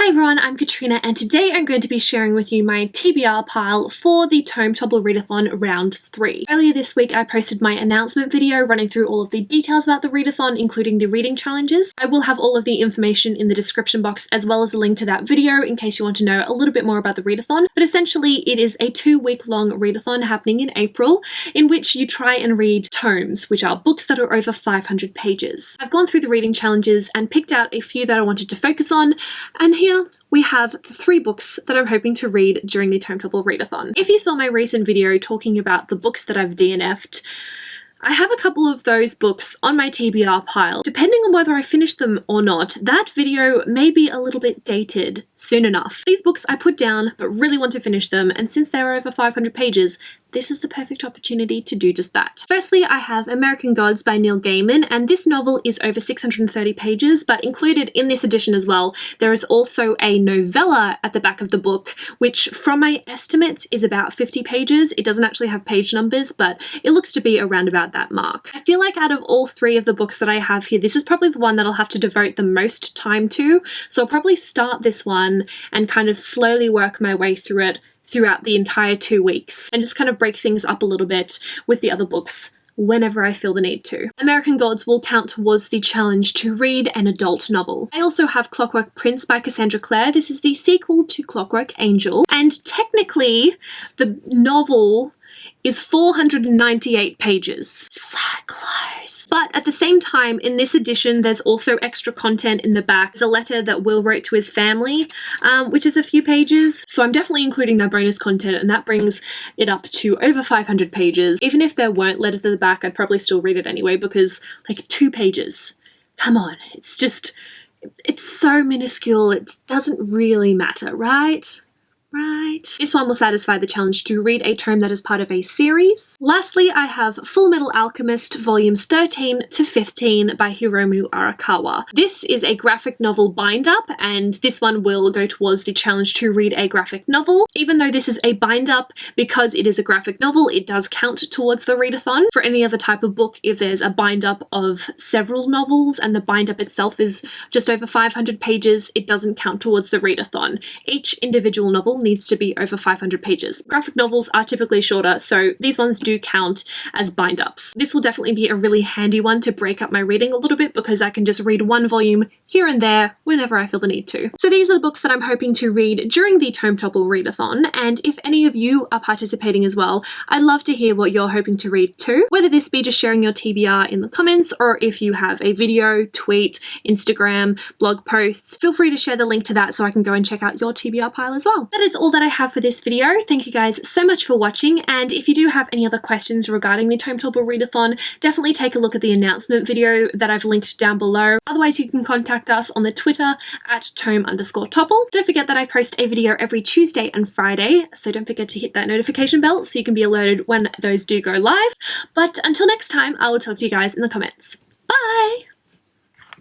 Hi everyone, I'm Katrina and today I'm going to be sharing with you my TBR pile for the Tome Topple Readathon Round 3. Earlier this week I posted my announcement video running through all of the details about the readathon, including the reading challenges. I will have all of the information in the description box as well as a link to that video in case you want to know a little bit more about the readathon. But essentially it is a 2-week-long readathon happening in April in which you try and read tomes, which are books that are over 500 pages. I've gone through the reading challenges and picked out a few that I wanted to focus on, and here we have the 3 books that I'm hoping to read during the Tome Topple Readathon. If you saw my recent video talking about the books that I've DNF'd, I have a couple of those books on my TBR pile. Depending on whether I finish them or not, that video may be a little bit dated soon enough. These books I put down but really want to finish them, and since they're over 500 pages, this is the perfect opportunity to do just that. Firstly, I have American Gods by Neil Gaiman, and this novel is over 630 pages, but included in this edition as well, there is also a novella at the back of the book, which from my estimates is about 50 pages. It doesn't actually have page numbers, but it looks to be around about that mark. I feel like out of all 3 of the books that I have here, this is probably the one that I'll have to devote the most time to, so I'll probably start this one and kind of slowly work my way through it throughout the entire 2 weeks and just kind of break things up a little bit with the other books whenever I feel the need to. American Gods will count towards the challenge to read an adult novel. I also have Clockwork Prince by Cassandra Clare. This is the sequel to Clockwork Angel, and technically the novel is 498 pages. So close. But at the same time, in this edition, there's also extra content in the back. There's a letter that Will wrote to his family, which is a few pages. So I'm definitely including that bonus content, and that brings it up to over 500 pages. Even if there weren't letters at the back, I'd probably still read it anyway, because like 2 pages, come on, it's so minuscule, it doesn't really matter, right? Right. This one will satisfy the challenge to read a tome that is part of a series. Lastly, I have Full Metal Alchemist volumes 13 to 15 by Hiromu Arakawa. This is a graphic novel bind-up, and this one will go towards the challenge to read a graphic novel. Even though this is a bind-up, because it is a graphic novel, it does count towards the readathon. For any other type of book, if there's a bind-up of several novels and the bind-up itself is just over 500 pages, it doesn't count towards the readathon. Each individual novel needs to be over 500 pages. Graphic novels are typically shorter, so these ones do count as bind-ups. This will definitely be a really handy one to break up my reading a little bit, because I can just read one volume here and there whenever I feel the need to. So these are the books that I'm hoping to read during the Tome Topple Readathon, and if any of you are participating as well, I'd love to hear what you're hoping to read too, whether this be just sharing your TBR in the comments, or if you have a video, tweet, Instagram, blog posts, feel free to share the link to that so I can go and check out your TBR pile as well. That is all that I have for this video. Thank you guys so much for watching, and if you do have any other questions regarding the Tome Topple Readathon, definitely take a look at the announcement video that I've linked down below. Otherwise, you can contact us on the Twitter at @tome_topple. Don't forget that I post a video every Tuesday and Friday, so don't forget to hit that notification bell so you can be alerted when those do go live. But until next time, I will talk to you guys in the comments. Bye!